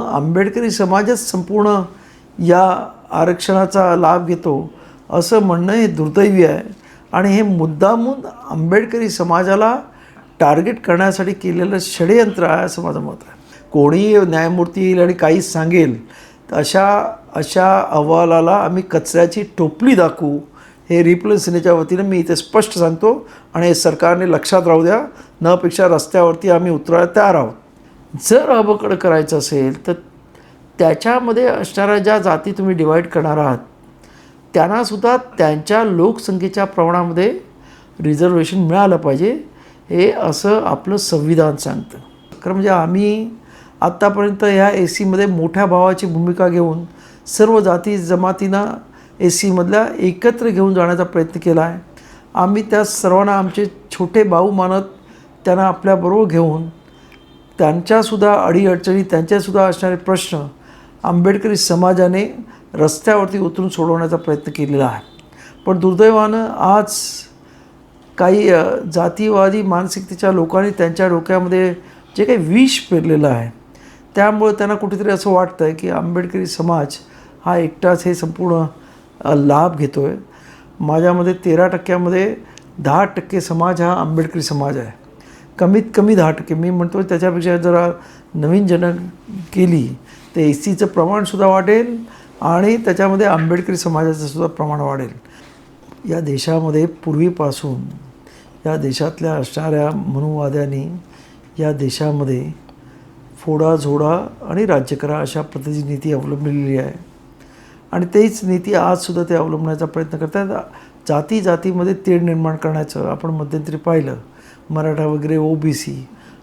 मग आंबेडकरी समाजच संपूर्ण या आरक्षणाचा लाभ घेतो असं म्हणणं हे दुर्दैवी आहे आणि हे मुद्दामून आंबेडकरी समाजाला टार्गेट करण्यासाठी केलेलं षडयंत्र आहे असं माझं मत आहे. कोणी न्यायमूर्ती येईल आणि काहीच सांगेल तर अशा अहवालाला आम्ही कचऱ्याची टोपली दाखवू हे रिपब्लिकन सेनेच्या वतीनं मी इथे स्पष्ट सांगतो आणि हे सरकारने लक्षात राहू द्या. नपेक्षा रस्त्यावरती आम्ही उतरायला तयार आहोत. जर अबकड करायचं असेल तर त्याच्यामध्ये असणाऱ्या ज्या जाती तुम्ही डिवाईड करणार आहात त्यांनासुद्धा त्यांच्या लोकसंख्येच्या प्रमाणामध्ये रिझर्वेशन मिळालं पाहिजे हे असं आपलं संविधान सांगतं. खरं म्हणजे आम्ही आत्तापर्यंत ह्या एसीमध्ये मोठ्या भावाची भूमिका घेऊन सर्व जाती जमातींना एसीमधल्या एकत्र घेऊन जाण्याचा प्रयत्न केला आहे. आम्ही त्या सर्वांना आमचे छोटे भाऊ मानत त्यांना आपल्याबरोबर घेऊन त्यांच्यासुद्धा अडीअडचणी त्यांच्यासुद्धा असणारे प्रश्न आंबेडकरी समाजाने रस्त्यावरती उतरून सोडवण्याचा प्रयत्न केलेला आहे. पण दुर्दैवानं आज काही जातीवादी मानसिकतेच्या लोकांनी त्यांच्या डोक्यामध्ये जे काही विष पेरलेलं आहे त्यामुळे त्यांना कुठेतरी असं वाटतं आहे की आंबेडकरी समाज हा एकटाच हे संपूर्ण लाभ घेतो आहे. माझ्यामध्ये 13% 10% समाज हा आंबेडकरी समाज आहे. कमीत कमी 10%. मी म्हणतो त्याच्यापेक्षा जरा नवीन जनक केली तर एसीचं प्रमाणसुद्धा वाढेल आणि त्याच्यामध्ये आंबेडकरी समाजाचं सुद्धा प्रमाण वाढेल. या देशामध्ये पूर्वीपासून या देशातल्या असणाऱ्या मनुवाद्यांनी या देशामध्ये फोडा झोडा आणि राज्य करा अशा पद्धतीची नीती अवलंबलेली आहे आणि तेच नीती आजसुद्धा ते अवलंबण्याचा प्रयत्न करतात. जातीमध्ये तेढ निर्माण करण्याचं आपण मध्यंतरी पाहिलं. मराठा वगैरे OBC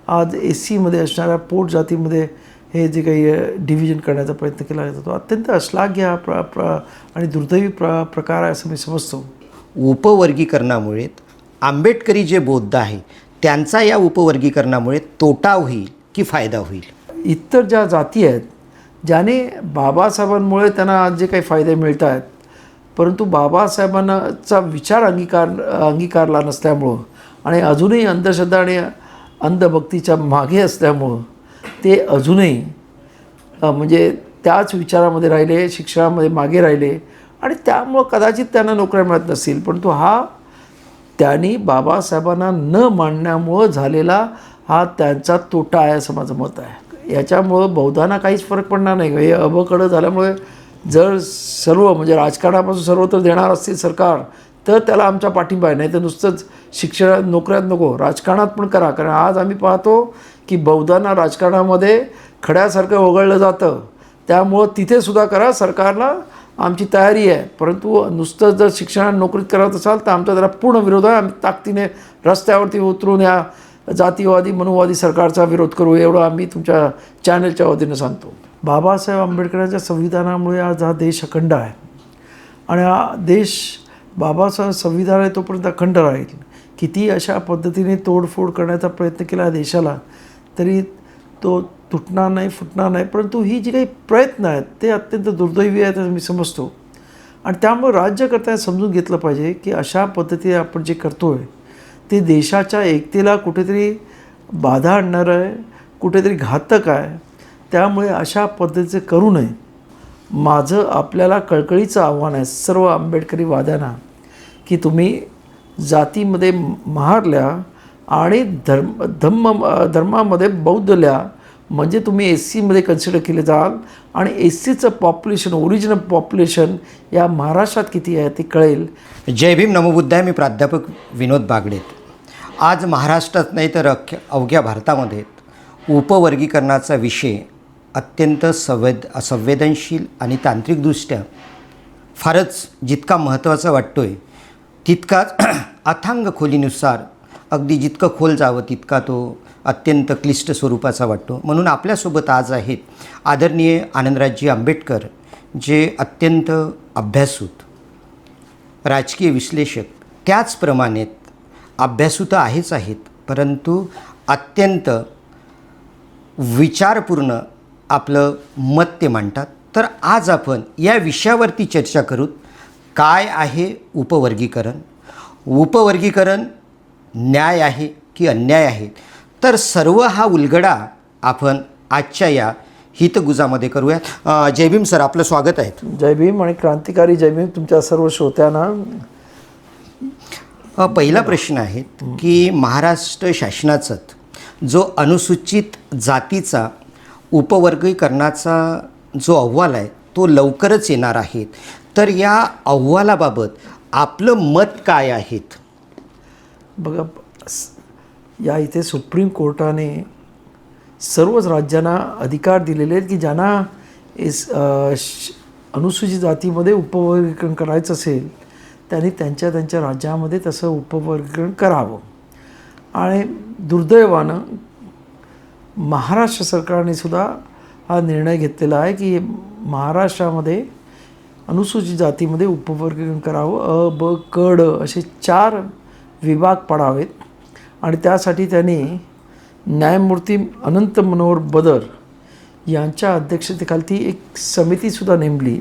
आज SCमध्ये असणाऱ्या पोट जातीमध्ये हे जे काही डिव्हिजन करण्याचा प्रयत्न केला जातो तो अत्यंत अश्लाघ्य आणि दुर्दैवी प्रकार आहे असं मी समजतो. उपवर्गीकरणामुळे आंबेडकरी जे बौद्ध आहे त्यांचा या उपवर्गीकरणामुळे तोटा होईल की फायदा होईल? इतर ज्या जाती आहेत ज्याने बाबासाहेबांमुळे त्यांना आज जे काही फायदे मिळत आहेत परंतु बाबासाहेबांचा विचार अंगीकारला नसल्यामुळं आणि अजूनही अंधश्रद्धा आणि अंधभक्तीच्या मागे असल्यामुळं ते अजूनही म्हणजे त्याच विचारामध्ये राहिले, शिक्षणामध्ये मागे राहिले आणि त्यामुळं कदाचित त्यांना नोकऱ्या मिळत नसतील. परंतु हा त्यांनी बाबासाहेबांना न मानण्यामुळं झालेला हा त्यांचा तोटा आहे असं माझं मत आहे. याच्यामुळं बौद्धांना काहीच फरक पडणार नाही. हे अबकडं झाल्यामुळे जर सर्व म्हणजे राजकारणापासून सर्व तर देणार असतील सरकार तर त्याला आमचा पाठिंबा आहे. नाही तर नुसतंच शिक्षणात नोकऱ्यात नको राजकारणात पण करा. कारण आज आम्ही पाहतो की बौद्धांना राजकारणामध्ये खड्यासारखं वगळलं जातं. त्यामुळं तिथेसुद्धा करा, सरकारला आमची तयारी आहे. परंतु नुसतं जर शिक्षणात नोकरीत करत असाल तर आमचा त्याला पूर्ण विरोध आहे. आम्ही ताकदीने रस्त्यावरती उतरून या जातीवादी मनुवादी सरकारचा विरोध करू एवढं आम्ही तुमच्या चॅनलच्या वतीनं सांगतो. बाबासाहेब आंबेडकरांच्या संविधानामुळे आज हा देश अखंड आहे आणि हा देश बाबासाहेब संविधान आहे तोपर्यंत अखंड राहील. किती अशा पद्धतीने तोडफोड करण्याचा प्रयत्न केला देशाला तरी तो तुटणार नाही, फुटणार नाही. परंतु ही जी काही प्रयत्न आहेत ते अत्यंत दुर्दैवी आहेत असं मी समजतो आणि त्यामुळे राज्य करताना समजून घेतलं पाहिजे की अशा पद्धतीने आपण जे करतो आहे ते देशाच्या एकतेला कुठेतरी बाधा आणणारं आहे, कुठेतरी घातक आहे. त्यामुळे अशा पद्धतीचं करू नये. माझं आपल्याला कळकळीचं आव्हान आहे सर्व आंबेडकरी वाद्यांना की तुम्ही जातीमध्ये महारल्या आणि धर्मामध्ये बौद्धल्या म्हणजे तुम्ही SCमध्ये कन्सिडर केले जाल आणि SCचं पॉप्युलेशन ओरिजिनल पॉप्युलेशन या महाराष्ट्रात किती आहे ते कळेल. जय भीम नमो बुद्धाय. मी प्राध्यापक विनोद बागडे. आज महाराष्ट्रात नाही तर अवघ्या भारतामध्ये उपवर्गीकरणाचा विषय अत्यंत संवेदनशील आणि तांत्रिकदृष्ट्या फारच जितका महत्त्वाचा वाटतो आहे तितकाच अथांग खोलीनुसार अगदी जितकं खोल जावं तितका तो अत्यंत क्लिष्ट स्वरूपाचा वाटतो. म्हणून आपल्यासोबत आज आहेत आदरणीय आनंदराजजी आंबेडकर जे अत्यंत अभ्यासूत राजकीय विश्लेषक त्याचप्रमाणे अभ्यासू तर आहेत परंतु अत्यंत विचारपूर्ण आपलं मत ते मांडतात. तर आज आपण या विषयावरती चर्चा करू. काय आहे उपवर्गीकरण? उपवर्गीकरण न्याय आहे की अन्याय आहे? तर सर्व हा उलगडा आपण आजच्या या हितगुजामध्ये करूया. जय भीम सर, आपलं स्वागत आहे. जय भीम आणि क्रांतिकारी जय भीम तुमच्या सर्व श्रोत्यांना. पहिला प्रश्न आहे की महाराष्ट्र शासनाचा जो अनुसूचित जातीचा उपवर्गीकरणाचा जो अहवाल आहे तो लवकरच येणार आहे, तर या अहवालाबाबत आपलं मत काय आहेत? बघा, या इथे सुप्रीम कोर्टाने सर्वच राज्यांना अधिकार दिलेले आहेत की ज्यांना अनुसूचित जातीमध्ये उपवर्गीकरण करायचं असेल त्यांनी त्यांच्या राज्यामध्ये तसं उपवर्गीकरण करावं. आणि दुर्दैवानं महाराष्ट्र सरकारने सुद्धा हा निर्णय घेतलेला आहे की महाराष्ट्रामध्ये अनुसूचित जातीमध्ये उपवर्गीकरण करावं. अ, ब, क, ड असे 4 विभाग पाडावेत. आणि त्यासाठी त्यांनी न्यायमूर्ती अनंत मनोहर बदर यांच्या अध्यक्षतेखाली एक समितीसुद्धा नेमली.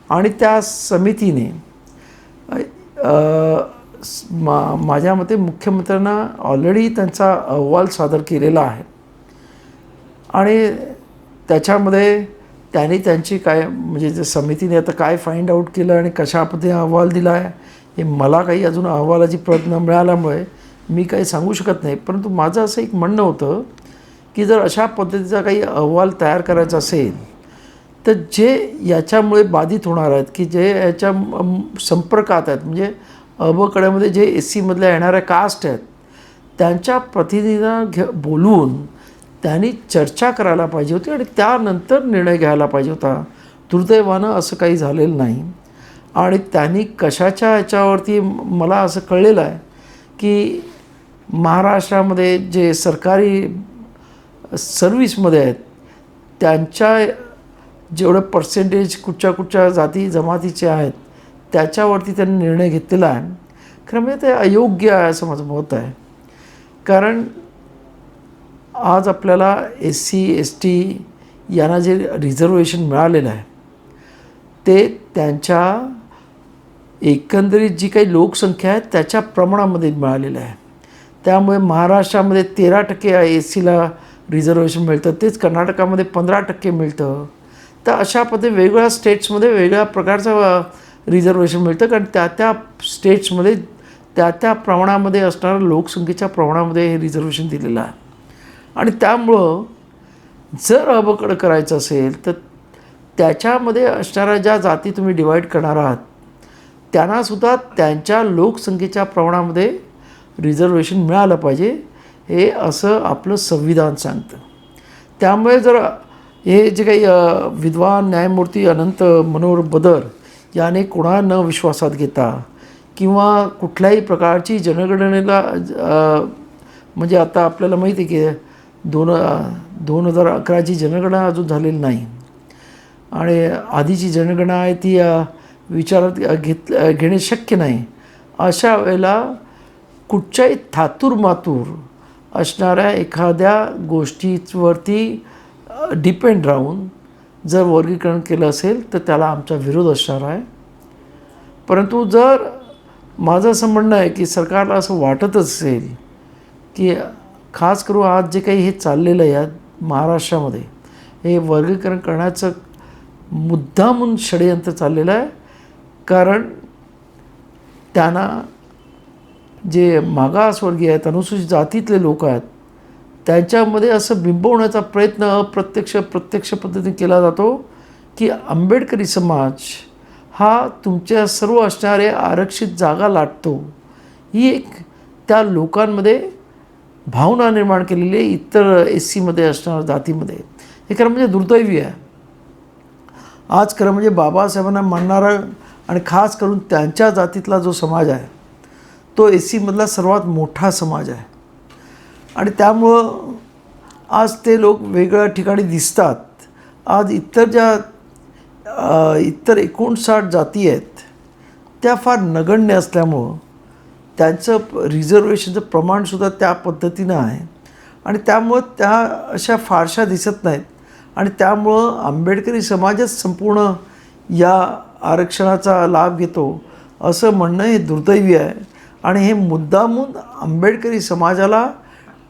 आणि त्या समितीने माझ्या मते मुख्यमंत्र्यांना ऑलरेडी त्यांचा अहवाल सादर केलेला आहे. आणि त्याच्यामध्ये त्यांनी त्यांची काय म्हणजे जे समितीने आता काय फाइंड आऊट केलं आणि कशा पद्धतीने अहवाल दिला आहे हे मला काही अजून अहवालाची प्रत न मिळाल्यामुळे मी काही सांगू शकत नाही. परंतु माझं असं एक म्हणणं होतं की जर अशा पद्धतीचा काही अहवाल तयार करायचा असेल तर जे याच्यामुळे बाधित होणार आहेत की जे याच्या संपर्कात आहेत म्हणजे अबकड्यामध्ये जे SC मधल्या येणाऱ्या कास्ट आहेत त्यांच्या प्रतिनिधींना बोलवून त्यांनी चर्चा करायला पाहिजे होती आणि त्यानंतर निर्णय घ्यायला पाहिजे होता. दुर्दैवानं असं काही झालेलं नाही. आणि त्यांनी कशाच्या ह्याच्यावरती मला असं कळलेलं आहे की महाराष्ट्रामध्ये जे सरकारी सर्व्हिसमध्ये आहेत त्यांच्या जेवढं पर्सेंटेज कुठच्या जाती जमातीचे आहेत त्याच्यावरती त्यांनी निर्णय घेतलेला आहे. खरं म्हणजे ते अयोग्य आहे असं माझं मत आहे. कारण आज आपल्याला SC ST यांना जे रिझर्वेशन मिळालेलं आहे ते त्यांच्या एकंदरीत जी काही लोकसंख्या आहे त्याच्या प्रमाणामध्ये मिळालेलं आहे. त्यामुळे महाराष्ट्रामध्ये 13% SCला रिझर्वेशन मिळतं, तेच कर्नाटकामध्ये 15% मिळतं. तर अशा पद्धतीने वेगवेगळ्या स्टेट्समध्ये वेगळ्या प्रकारचं रिझर्वेशन मिळतं कारण त्या स्टेट्समध्ये त्या प्रमाणामध्ये असणाऱ्या लोकसंख्येच्या प्रमाणामध्ये हे रिझर्वेशन दिलेलं आहे. आणि त्यामुळं जर अबकड करायचं असेल तर त्याच्यामध्ये असणाऱ्या ज्या जाती तुम्ही डिवाईड करणार आहात त्यांनासुद्धा त्यांच्या लोकसंख्येच्या प्रमाणामध्ये रिझर्वेशन मिळालं पाहिजे हे असं आपलं संविधान सांगतं. त्यामुळे जर हे जे काही विद्वान न्यायमूर्ती अनंत मनोहर बदर याने कोणा न विश्वासात घेता किंवा कुठल्याही प्रकारची जनगणनेला म्हणजे आता आपल्याला माहिती आहे की 2011ची जनगणना अजून झालेली नाही आणि आधीची जनगणना आहे ती विचारात घेणे शक्य नाही. अशा वेळेला कुठच्याही थातूरमातूर असणाऱ्या एखाद्या गोष्टीवरती डिपेंड राहून जर वर्गीकरण केलं असेल तर त्याला आमचा विरोध असणार आहे. परंतु जर माझं असं म्हणणं आहे की सरकारला असं वाटत असेल की खास करून आज जे काही हे चाललेलं आहे महाराष्ट्रामध्ये हे वर्गीकरण करण्याचं मुद्दामून षडयंत्र चाललेलं आहे. कारण त्यांना जे मागासवर्गीय आहेत अनुसूचित जातीतले लोक आहेत त्यांच्यामध्ये असं बिंबवण्याचा प्रयत्न प्रत्यक्ष पद्धतीने केला जातो की आंबेडकरी समाज हा तुमच्या सर्व असणाऱ्या आरक्षित जागा लाटतो. ही एक त्या लोकांमध्ये भावना निर्माण केलेली आहे इतर SCमध्ये असणाऱ्या जातीमध्ये. हे खरं म्हणजे दुर्दैवी आहे. आज खरं म्हणजे बाबासाहेबांना मानणारा आणि खास करून त्यांच्या जातीतला जो समाज आहे तो SCमधला सर्वात मोठा समाज आहे. आणि त्यामुळं आज ते लोक वेगळ्या ठिकाणी दिसतात. आज इतर 59 जाती आहेत त्या फार नगण्य असल्यामुळं त्यांचं रिझर्वेशनचं प्रमाणसुद्धा त्या पद्धतीनं आहे आणि त्यामुळं त्या अशा फारशा दिसत नाहीत. आणि त्यामुळं आंबेडकरी समाजच संपूर्ण या आरक्षणाचा लाभ घेतो असं म्हणणं हे दुर्दैवी आहे. आणि हे मुद्दामून आंबेडकरी समाजाला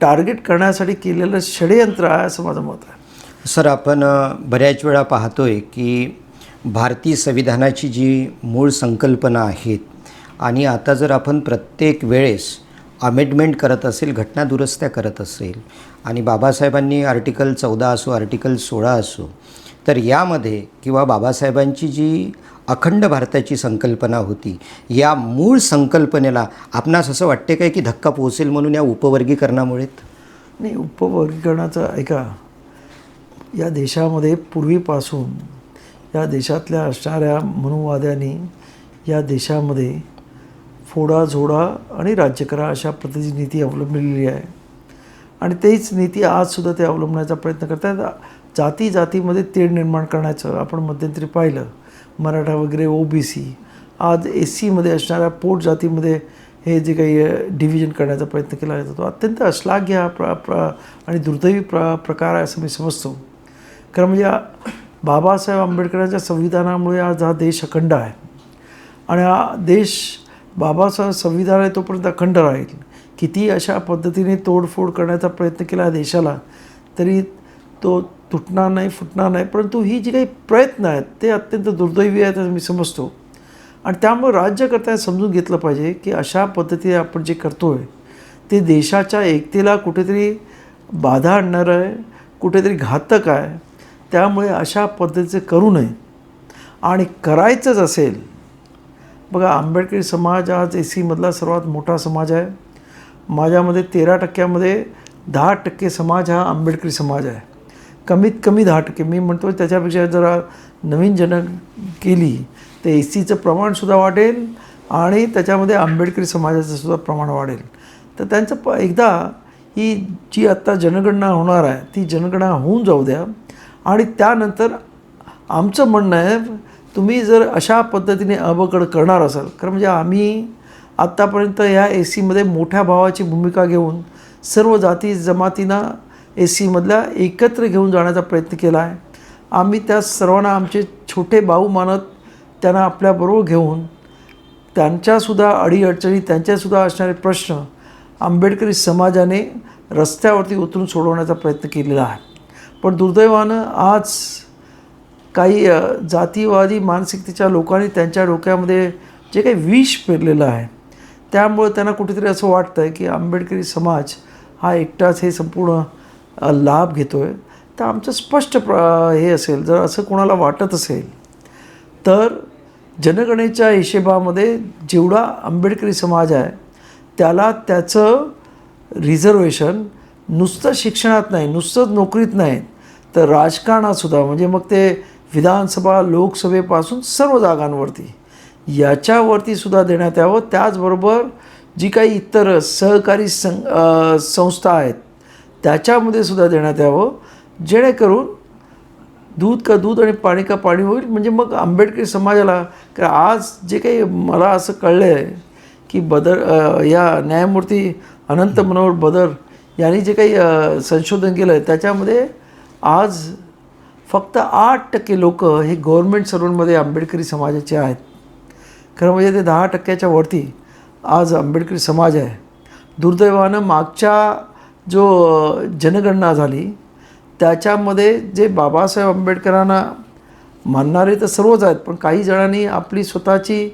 टार्गेट करण्यासाठी केलेलं षडयंत्र आहे असं माझं मत आहे. सर, आपण बऱ्याच वेळा पाहतोय की भारतीय संविधानाची जी मूळ संकल्पना आहेत आणि आता जर आपण प्रत्येक वेळेस अमेंडमेंट करत असेल, घटनादुरुस्त्या करत असेल आणि बाबासाहेबांनी आर्टिकल 14 असो, आर्टिकल 16 असो, तर यामध्ये किंवा बाबासाहेबांची जी अखंड भारताची संकल्पना होती, या मूळ संकल्पनेला आपणास असं वाटते काय की धक्का पोहोचेल म्हणून या उपवर्गीकरणामुळे? नाही, उपवर्गीकरणाचं ऐका, या देशामध्ये पूर्वीपासून या देशातल्या असणाऱ्या मनुवाद्यांनी या देशामध्ये फोडा झोडा आणि राज्य करा अशा पद्धतीची नीती अवलंबलेली आहे. आणि तेच नीती आजसुद्धा ते अवलंबण्याचा प्रयत्न करतात. जाती जातीमध्ये तेढ निर्माण करण्याचं आपण मध्यंतरी पाहिलं. मराठा वगैरे OBC, आज SCमध्ये असणाऱ्या पोट जातीमध्ये हे जे काही डिव्हिजन करण्याचा प्रयत्न केला जातो, तो अत्यंत अश्लाघ्य आणि दुर्दैवी प्रकार आहे असं मी समजतो. कारण म्हणजे बाबासाहेब आंबेडकरांच्या संविधानामुळे आज हा देश अखंड आहे आणि हा देश बाबासाहेब संविधान आहे तोपर्यंत अखंड राहील. किती अशा पद्धतीने तोडफोड करण्याचा प्रयत्न केला देशाला तरी तो तुटणार नाही, फुटणार नाही. परंतु ही जी काही प्रयत्न आहेत ते अत्यंत दुर्दैवी आहेत असं मी समजतो. आणि त्यामुळे राज्यकर्त्यांनी समजून घेतलं पाहिजे की अशा पद्धतीने आपण जे करतो आहे ते देशाच्या एकतेला कुठेतरी बाधा आणणारं आहे, कुठेतरी घातक आहे. त्यामुळे अशा पद्धतीचे करू नये. आणि करायचंच असेल, बघा, आंबेडकरी समाज आज SCमधला सर्वात मोठा समाज आहे. माझ्यामध्ये 13% 10% समाज हा आंबेडकरी समाज आहे. कमीत कमी 10%. मी म्हणतो त्याच्यापेक्षा जरा नवीन केली तर SCचं प्रमाणसुद्धा वाढेल आणि त्याच्यामध्ये आंबेडकरी समाजाचं सुद्धा प्रमाण वाढेल. तर त्यांचं एकदा ही जी आत्ता जनगणना होणार आहे ती जनगणना होऊन जाऊ द्या. आणि त्यानंतर आमचं म्हणणं आहे, तुम्ही जर अशा पद्धतीने अबकड करणार असाल, कारण म्हणजे आम्ही आत्तापर्यंत ह्या SCमध्ये मोठ्या भावाची भूमिका घेऊन सर्व जाती जमातींना SCमधल्या एकत्र घेऊन जाण्याचा प्रयत्न केला आहे. आम्ही त्या सर्वांना आमचे छोटे भाऊ मानत त्यांना आपल्याबरोबर घेऊन त्यांच्यासुद्धा अडीअडचणी, त्यांच्यासुद्धा असणारे प्रश्न आंबेडकरी समाजाने रस्त्यावरती उतरून सोडवण्याचा प्रयत्न केलेला आहे. पण दुर्दैवानं आज काही जातीवादी मानसिकतेच्या लोकांनी त्यांच्या डोक्यामध्ये जे काही विष पेरलेलं आहे त्यामुळे त्यांना कुठेतरी असं वाटतं आहे की आंबेडकरी समाज हा एकटाच हे संपूर्ण लाभ घेतो आहे. तर आमचं स्पष्ट हे असेल, जर असं कोणाला वाटत असेल तर जनगणनेच्या हिशेबामध्ये जेवढा आंबेडकरी समाज आहे त्याला त्याचं रिझर्वेशन नुसतं शिक्षणात नाही, नुसतंच नोकरीत नाही, तर राजकारणातसुद्धा, म्हणजे मग ते विधानसभा लोकसभेपासून सर्व जागांवरती याच्यावरती सुद्धा देण्यात यावं. त्याचबरोबर जी काही इतर सहकारी संस्था आहेत त्याच्यामध्ये सुद्धा देण्यात यावं, जेणेकरून दूध का दूध आणि पाणी का पाणी होईल. म्हणजे मग आंबेडकरी समाजाला, कारण आज जे काही मला असं कळलं आहे की या न्यायमूर्ती अनंत मनोहर बदर यांनी जे काही संशोधन केलं आहे त्याच्यामध्ये आज फक्त 8% लोक हे गव्हर्नमेंट सर्वंटमध्ये आंबेडकरी समाजाचे आहेत. खरं म्हणजे ते 10%च्या वरती आज आंबेडकरी समाज आहे. दुर्दैवानं मागच्या जो जनगणना झाली त्याच्यामध्ये जे बाबासाहेब आंबेडकरांना मानणारे तर सर्वच आहेत, पण काही जणांनी आपली स्वतःची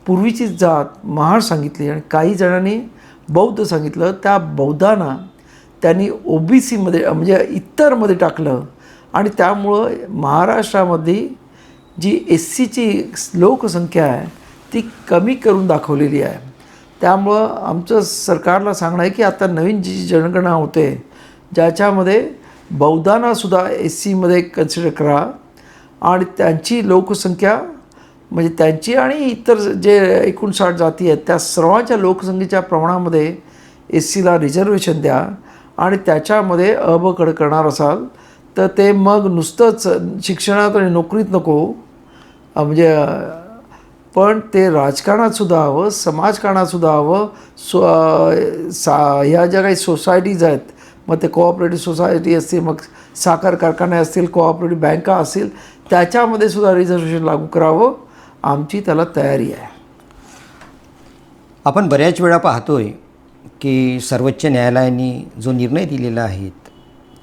पूर्वीची जात महार सांगितली आणि काही जणांनी बौद्ध सांगितलं. त्या बौद्धांना त्यांनी OBCमध्ये म्हणजे इतरमध्ये टाकलं आणि त्यामुळं महाराष्ट्रामधली जी SCची लोकसंख्या आहे ती कमी करून दाखवलेली आहे. त्यामुळं आमचं सरकारला सांगणं आहे की आता नवीन जी जनगणना होते ज्याच्यामध्ये बौद्धांनासुद्धा SCमध्ये कन्सिडर करा आणि त्यांची लोकसंख्या म्हणजे त्यांची आणि इतर जे 59 जाती आहेत त्या सर्वांच्या लोकसंख्येच्या प्रमाणामध्ये SCला रिझर्वेशन द्या. आणि त्याच्यामध्ये अबकड करणार असाल तर ते मग नुसतंच शिक्षणात आणि नोकरीत नको, म्हणजे पण ते राजकारणातसुद्धा हवं, समाजकारणातसुद्धा हवं. ह्या ज्या काही सोसायटीज आहेत, मग ते कोऑपरेटिव्ह सोसायटी असतील, मग साखर कारखाने असतील, कोऑपरेटिव्ह बँका असतील, त्याच्यामध्ये सुद्धा रिझर्वेशन लागू करावं. आमची त्याला तयारी आहे. आपण बऱ्याच वेळा पाहतोय की सर्वोच्च न्यायालयाने जो निर्णय दिलेला आहे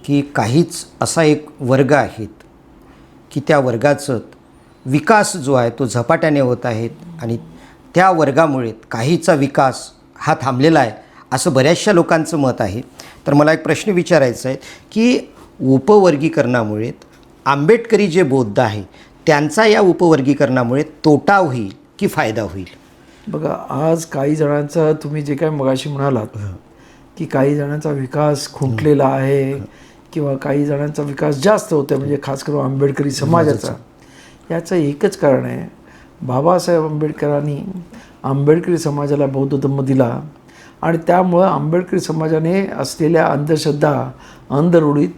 की काहीच असा एक वर्ग आहेत की त्या वर्गाचं विकास जो आहे तो झपाट्याने होत आहेत आणि त्या वर्गामुळे काहीचा विकास हा थांबलेला आहे असं बऱ्याचशा लोकांचं मत आहे. तर मला एक प्रश्न विचारायचा आहे की उपवर्गीकरणामुळे आंबेडकरी जे बौद्ध आहे त्यांचा या उपवर्गीकरणामुळे तोटा होईल की फायदा होईल? बघा, आज काही जणांचा तुम्ही जे काय मगाशी म्हणालात की काही जणांचा विकास खुंटलेला आहे किंवा काही जणांचा विकास जास्त होतो म्हणजे खास करून आंबेडकरी समाजाचा, याचं एकच कारण आहे. बाबासाहेब आंबेडकरांनी आंबेडकरी समाजाला बौद्ध धम्म दिला आणि त्यामुळं आंबेडकरी समाजाने असलेल्या अंधश्रद्धा, अंधरूढीत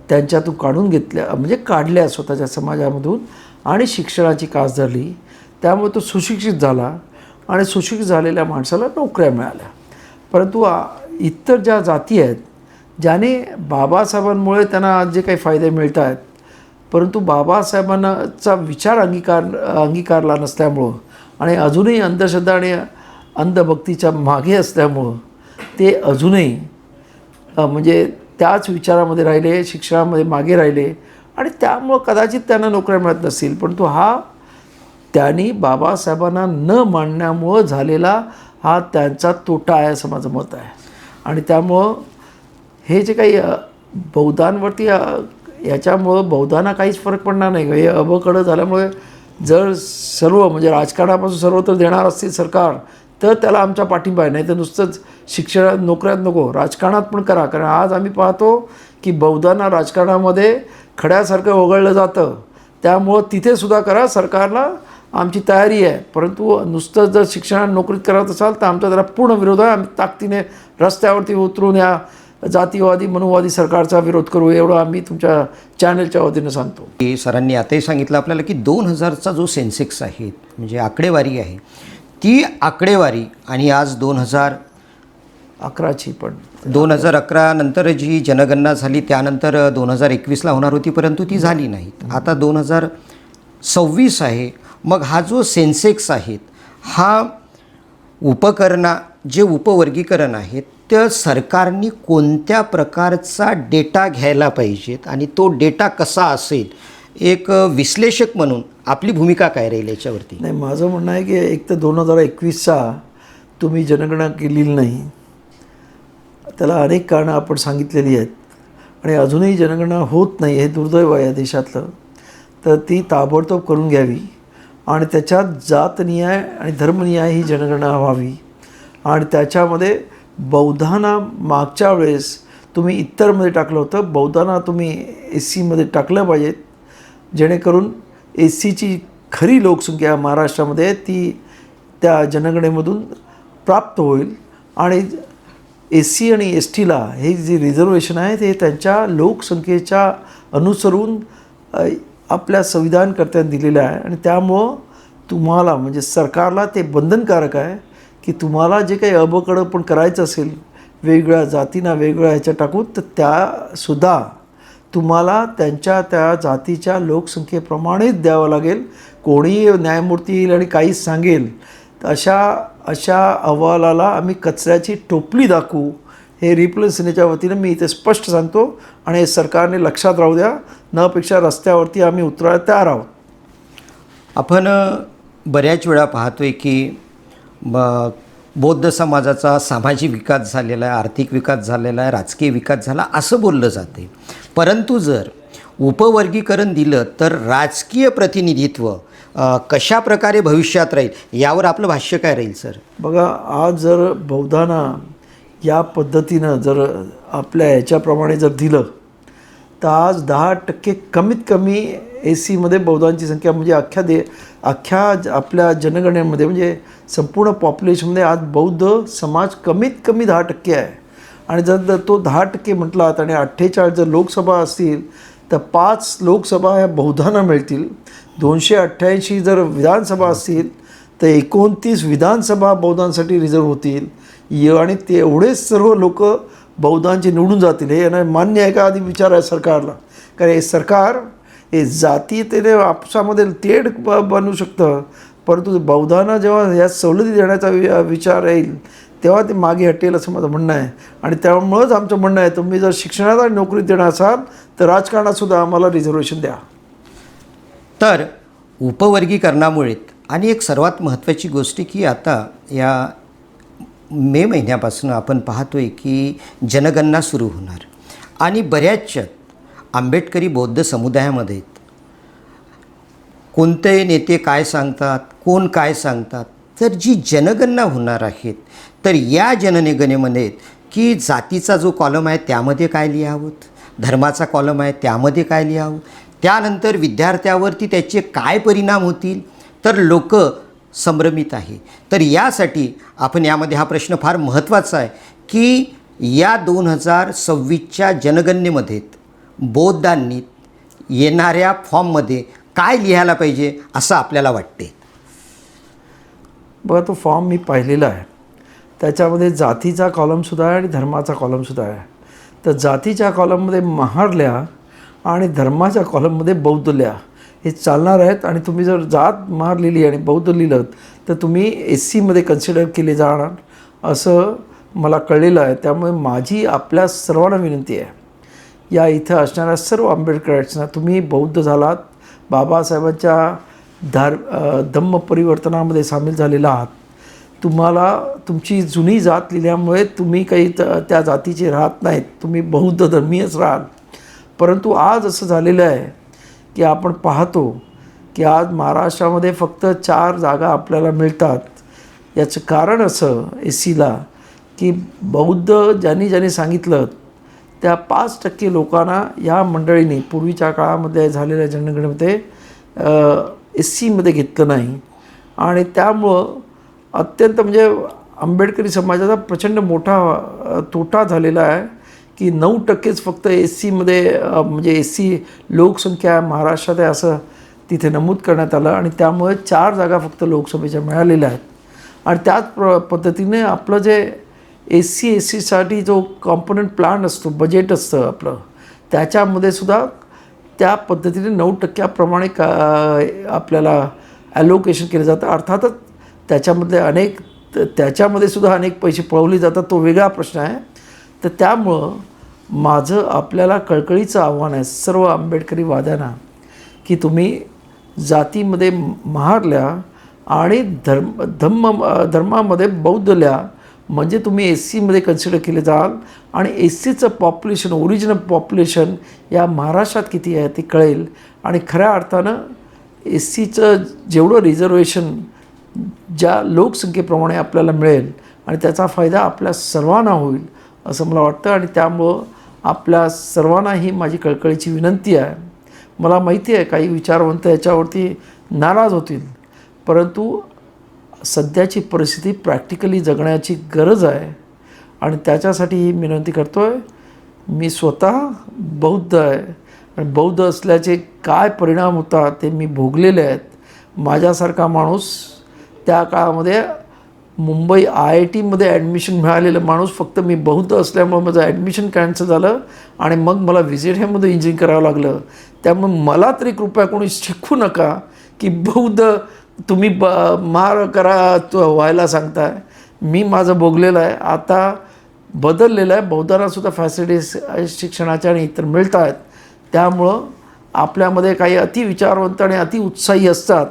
त्यांच्यातून काढून घेतल्या, म्हणजे काढल्या स्वतःच्या समाजामधून आणि शिक्षणाची कास धरली. त्यामुळे तो सुशिक्षित झाला आणि सुशिक्षित झालेल्या माणसाला नोकऱ्या मिळाल्या. परंतु इतर ज्या जाती आहेत ज्याने बाबासाहेबांमुळे त्यांना जे काही फायदे मिळत आहेत, परंतु बाबासाहेबांचा विचार अंगीकारला नसल्यामुळं आणि अजूनही अंधश्रद्धा आणि अंधभक्तीच्या मागे असल्यामुळं ते अजूनही म्हणजे त्याच विचारामध्ये राहिले, शिक्षणामध्ये मागे राहिले आणि त्यामुळं कदाचित त्यांना नोकऱ्या मिळत नसतील. परंतु हा त्यांनी बाबासाहेबांना न मानण्यामुळं झालेला हा त्यांचा तोटा आहे असं माझं मत आहे. आणि त्यामुळं हे जे काही बौद्धांवरती याच्यामुळं बौद्धांना काहीच फरक पडणार नाही. हे अबकडं झाल्यामुळे जर सर्व म्हणजे राजकारणापासून सर्व तर देणार असतील सरकार तर त्याला आमचा पाठिंबा आहे. नाही तर नुसतंच शिक्षणात नोकऱ्यात नको, राजकारणात पण करा. कारण आज आम्ही पाहतो की बौद्धांना राजकारणामध्ये खड्यासारखं वगळलं जातं. त्यामुळं तिथेसुद्धा करा, सरकारला आमची तयारी आहे. परंतु नुसतं जर शिक्षणात नोकरीत करत असाल तर आमचा त्याला पूर्ण विरोध आहे. आम्ही ताकदीने रस्त्यावरती उतरून या जातीवादी मनुवादी सरकारचा विरोध करू, एवढं आम्ही तुमच्या चॅनलच्या वतीनं सांगतो. की सरांनी आताही सांगितलं आपल्याला की 2000चा जो सेन्सेक्स आहे म्हणजे आकडेवारी आहे, ती आकडेवारी आणि आज 2011ची पण 2011 नंतर जी जनगणना झाली त्यानंतर 2021ला होणार होती, परंतु ती झाली नाही. आता 2026 आहे. मग हा जो सेन्सेक्स आहे हा जे उपवर्गीकरण आहे त्या सरकारने कोणत्या प्रकारचा डेटा घ्यायला पाहिजेत आणि तो डेटा कसा असेल, एक विश्लेषक म्हणून आपली भूमिका काय राहील याच्यावरती? नाही, माझं म्हणणं आहे की एक तर 2021चा तुम्ही जनगणना केलेली नाही, त्याला अनेक कारणं आपण सांगितलेली आहेत आणि अजूनही जनगणना होत नाही, हे दुर्दैव आहे या देशातलं. तर ती ताबडतोब करून घ्यावी आणि त्याच्यात जातनिहाय आणि धर्मनिहाय ही जनगणना व्हावी आणि त्याच्यामध्ये बौद्धांना मागच्या वेळेस तुम्ही इतरमध्ये टाकलं होतं, बौद्धांना तुम्ही SCमध्ये टाकलं पाहिजेत, जेणेकरून SCची खरी लोकसंख्या महाराष्ट्रामध्ये ती त्या जनगणनेमधून प्राप्त होईल आणि SC आणि STला हे जे रिझर्वेशन आहे ते त्यांच्या लोकसंख्येच्या अनुसरून आपल्या संविधानकर्त्यांनी दिलेलं आहे. आणि त्यामुळं तुम्हाला म्हणजे सरकारला ते बंधनकारक आहे की तुम्हाला जे काही अबकडं पण करायचं असेल वेगवेगळ्या जातींना वेगवेगळ्या ह्याच्या टाकून, तर त्यासुद्धा तुम्हाला त्यांच्या त्या जातीच्या लोकसंख्येप्रमाणेच द्यावं लागेल. कोणी न्यायमूर्ती येईल आणि काहीच सांगेल अशा अहवालाला आम्ही कचऱ्याची टोपली दाखवू, हे रिपब्लिकन सेनेच्या वतीनं मी इथे स्पष्ट सांगतो आणि हे सरकारने लक्षात राहू द्या. नपेक्षा रस्त्यावरती आम्ही उतरायला तयार आहोत. आपण बऱ्याच वेळा पाहतोय की बौद्ध समाजाचा सामाजिक विकास झालेला आहे, आर्थिक विकास झालेला आहे, राजकीय विकास झाला असं बोललं जाते. परंतु जर उपवर्गीकरण दिलं तर राजकीय प्रतिनिधित्व कशा प्रकारे भविष्यात राहील यावर आपलं भाष्य काय राहील सर? बघा, आज जर बौद्धांना या पद्धतीनं जर आपल्या ह्याच्याप्रमाणे जर दिलं तर आज 10% कमीत कमी SCमध्ये बौद्धांची संख्या म्हणजे अख्ख्या आपल्या जनगणनेमध्ये म्हणजे संपूर्ण पॉप्युलेशनमध्ये आज बौद्ध समाज कमीत कमी 10% आहे. आणि जर तो 10% म्हटलात आणि 48 जर लोकसभा असतील तर 5 लोकसभा ह्या बौद्धांना मिळतील. 288 जर विधानसभा असतील तर 29 विधानसभा बौद्धांसाठी रिझर्व होतील आणि ते एवढेच सर्व लोक बौद्धांचे निवडून जातील. हे यांना मान्य आहे का आधी विचार आहे सरकारला. कारण हे सरकार हे जाती त्याने आपसामध्ये तेढ बनवू शकतं, परंतु बौद्धांना जेव्हा या सवलती देण्याचा विचार येईल तेव्हा ते मागे हटेल असं माझं म्हणणं आहे. आणि त्यामुळंच आमचं म्हणणं आहे, तुम्ही जर शिक्षणाला नोकरी देणार असाल तर राजकारणातसुद्धा आम्हाला रिझर्वेशन द्या. तर उपवर्गीकरणामुळे आणि एक सर्वात महत्त्वाची गोष्ट की आता या मे महिन्यापासून आपण पाहतोय की जनगणना सुरू होणार आणि बऱ्याचशा आंबेडकरी बौद्ध समुदायामध्ये कोणते नेते काय सांगतात, कोण काय सांगतात, तर जी जनगणना होणार आहेत तर या जनगणनेमध्ये की जातीचा जो कॉलम आहे त्यामध्ये काय लिहावं, धर्माचा कॉलम आहे त्यामध्ये काय लिहावं, त्यानंतर विद्यार्थ्यावरती त्याचे काय परिणाम होतील, तर लोक संभ्रमित आहे. तर यासाठी आपण यामध्ये हा प्रश्न फार महत्त्वाचा आहे की या 2026च्या जनगणनेमध्ये बौद्धांनी येणाऱ्या फॉर्ममध्ये काय लिहायला पाहिजे असं आपल्याला वाटते. बघा, तो फॉर्म मी पाहिलेला आहे. त्याच्यामध्ये जातीचा कॉलमसुद्धा आहे आणि धर्माचा कॉलमसुद्धा आहे. तर जातीच्या कॉलममध्ये महारल्या आणि धर्माच्या कॉलममध्ये बौद्ध लिहा, हे चालणार आहेत. आणि तुम्ही जर जात महार लिहिली आणि बौद्ध लिहिलं तर तुम्ही SCमध्ये कन्सिडर केले जाणार असं मला कळलेलं आहे. त्यामुळे माझी आपल्या सर्वांना विनंती आहे, या इथं असणाऱ्या सर्व आंबेडकरांना, तुम्ही बौद्ध झालात, बाबासाहेबांच्या धम्म परिवर्तनामध्ये सामील झालेला आहात, तुम्हाला तुमची जुनी जात लिहिल्यामुळे तुम्ही काही त्या जातीचे राहत नाहीत, तुम्ही बौद्ध धर्मीयच राहाल. परंतु आज असं झालेलं आहे की आपण पाहतो की आज महाराष्ट्रामध्ये फक्त 4 जागा आपल्याला मिळतात. याचं कारण असं SCला की बौद्ध ज्यांनी सांगितलं त्या 5% लोकांना या मंडळींनी पूर्वीच्या काळामध्ये झालेल्या जनगणनेमध्ये SCमध्ये घेतलं नाही. आणि त्यामुळं अत्यंत म्हणजे आंबेडकरी समाजाचा प्रचंड मोठा तोटा झालेला आहे की 9%च फक्त SCमध्ये म्हणजे SC लोकसंख्या महाराष्ट्रात आहे असं तिथे नमूद करण्यात आलं. आणि त्यामुळे 4 जागा फक्त लोकसभेच्या मिळालेल्या आहेत. आणि त्याच पद्धतीने आपलं जे SC जो कॉम्पोनंट प्लॅन असतो, बजेट असतं आपलं, त्याच्यामध्ये सुद्धा त्या पद्धतीने 9%प्रमाणे आपल्याला ॲलोकेशन केलं जातं. अर्थातच त्याच्यामध्ये सुद्धा अनेक पैसे पळवले जातात, तो वेगळा प्रश्न आहे. तर त्यामुळं माझं आपल्याला कळकळीचं आव्हान आहे सर्व आंबेडकरी वाद्यांना की तुम्ही जातीमध्ये महारल्या आणि धर्मामध्ये बौद्ध लिहा, म्हणजे तुम्ही SCमध्ये कन्सिडर केले जाल. आणि SCचं पॉप्युलेशन, ओरिजिनल पॉप्युलेशन या महाराष्ट्रात किती आहे ते कळेल. आणि खऱ्या अर्थानं SCचं जेवढं रिझर्वेशन ज्या लोकसंख्येप्रमाणे आपल्याला मिळेल आणि त्याचा फायदा आपल्या सर्वांना होईल असं मला वाटतं. आणि त्यामुळं आपल्या सर्वांना ही माझी कळकळीची विनंती आहे. मला माहिती आहे काही विचारवंत याच्यावरती नाराज होतील, परंतु सध्याची परिस्थिती प्रॅक्टिकली जगण्याची गरज आहे. आणि त्याच्यासाठी ही विनंती करतो आहे. मी स्वतः बौद्ध आहे आणि बौद्ध असल्याचे काय परिणाम होतात ते मी भोगलेले आहेत. माझ्यासारखा माणूस त्या काळामध्ये मुंबई IITमध्ये ॲडमिशन मिळालेलं माणूस, फक्त मी बौद्ध असल्यामुळे माझं ॲडमिशन कॅन्सल झालं आणि मग मला VZMमध्ये इंजिनिअरिंग करावं लागलं. त्यामुळे मला तरी कृपया कोणी शिकवू नका की बौद्ध तुम्ही मार करा व्हायला सांगताय. मी माझं भोगलेलं आहे, आता बदललेलं आहे. बौद्धांनासुद्धा फॅसिलिटीज शिक्षणाच्या आणि इतर मिळत आहेत. त्यामुळं आपल्यामध्ये काही अतिविचारवंत आणि अतिउत्साही असतात,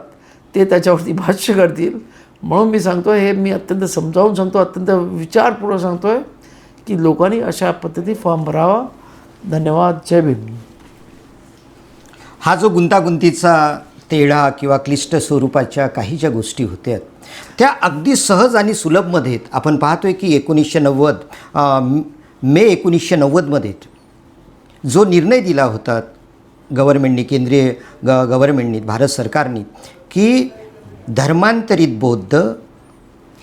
ते त्याच्यावरती भाष्य करतील. म्हणून मी सांगतो आहे, हे मी अत्यंत समजावून सांगतो, अत्यंत विचारपूर्वक सांगतो आहे की लोकांनी अशा पद्धती फॉर्म भरावा. धन्यवाद. जय भीम. हा जो गुंतागुंतीचा तेढा किंवा क्लिष्ट स्वरूपाच्या काही ज्या गोष्टी होत्या त्या अगदी सहज आणि सुलभमध्ये आपण पाहतोय की 1990 मे 1990मध्ये जो निर्णय दिला होता गव्हर्मेंटनी, केंद्रीय गव्हर्मेंटनी, भारत सरकारने, की धर्मांतरित बौद्ध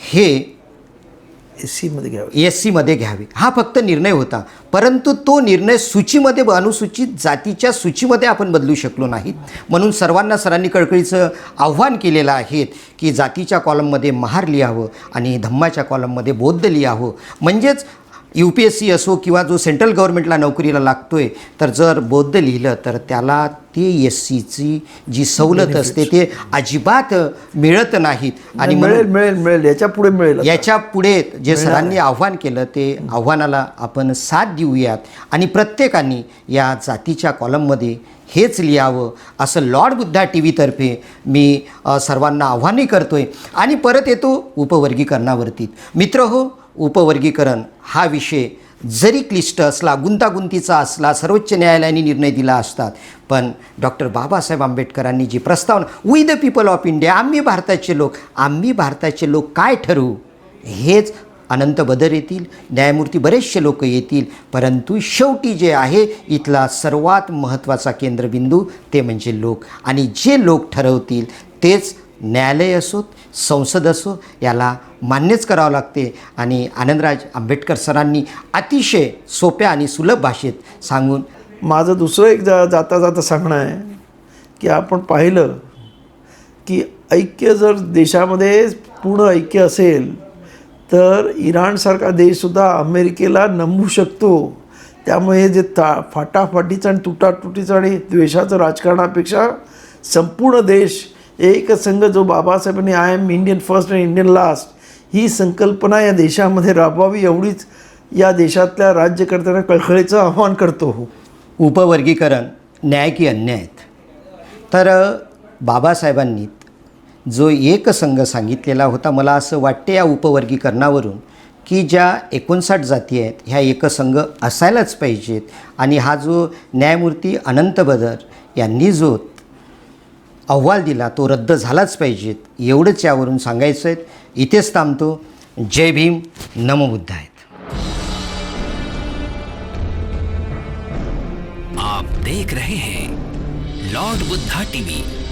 हे SCमध्ये घ्यावे, हा फक्त निर्णय होता. परंतु तो निर्णय सूचीमध्ये, अनुसूचित जातीच्या सूचीमध्ये आपण बदलू शकलो नाहीत. म्हणून सरांनी कळकळीचं आव्हान केलेलं आहे की जातीच्या कॉलममध्ये महार लिहावं आणि धम्माच्या कॉलममध्ये बौद्ध लिहावं. म्हणजेच UPSC असो किंवा जो सेंट्रल गव्हर्नमेंटला नोकरीला लागतोय, तर जर बौद्ध लिहिलं तर त्याला ते SCची जी सवलत असते ते अजिबात मिळत नाहीत. आणि मिळेल मिळेल मिळेल याच्या पुढे मिळेल. याच्या पुढे जे सरांनी आव्हान केलं ते आव्हानाला आपण साथ देऊयात आणि प्रत्येकाने या जातीच्या कॉलममध्ये हेच लिहावं असं लॉर्ड बुद्धा TV तर्फे मी सर्वांना आव्हानही करतोय. आणि परत येतो उपवर्गीकरणावरती. मित्रहो, उपवर्गीकरण हा विषय जरी क्लिष्ट असला, गुंतागुंतीचा असला, सर्वोच्च न्यायालयाने निर्णय दिला असतात, पण डॉक्टर बाबासाहेब आंबेडकरांनी जी प्रस्तावना, we the people of India, आम्ही भारताचे लोक काय ठरवू, हेच अनंत बदर येतील, न्यायमूर्ती बरेचसे लोक येतील, परंतु शेवटी जे आहे इथला सर्वात महत्त्वाचा केंद्रबिंदू ते म्हणजे लोक. आणि जे लोक ठरवतील तेच न्यायालय असोत, संसद असो, याला मान्यच करावं लागते. आणि आनंदराज आंबेडकर सरांनी अतिशय सोप्या आणि सुलभ भाषेत सांगून माझं दुसरं एक जाता जाता सांगणं आहे की आपण पाहिलं की ऐक्य जर देशामध्ये पूर्ण ऐक्य असेल तर इराणसारखा देशसुद्धा अमेरिकेला नमवू शकतो. त्यामुळे हे जे फाटाफाटीचं आणि तुटातुटीचं आणि द्वेषाचं राजकारणापेक्षा संपूर्ण देश एक संघ, जो बाबासाहेबांनी I am Indian first and Indian last ही संकल्पना या देशामध्ये राबवावी, एवढीच या देशातल्या राज्यकर्त्यांना कळकळीचं आव्हान करतो. उपवर्गीकरण न्याय की अन्याय आहेत. तर बाबासाहेबांनी जो एक संघ सांगितलेला होता, मला असं वाटते या उपवर्गीकरणावरून की ज्या 59 जाती आहेत ह्या एकसंघ असायलाच पाहिजेत. आणि हा जो न्यायमूर्ती अनंत बदर यांनी जो अहवाल दिला तो रद्द झालाच पाहिजेत, एवढंच यावरून सांगायचं आहे. इथेच थांबतो. जय भीम, नमो बुद्धाय. आप देख रहे हैं लॉर्ड बुद्धा TV.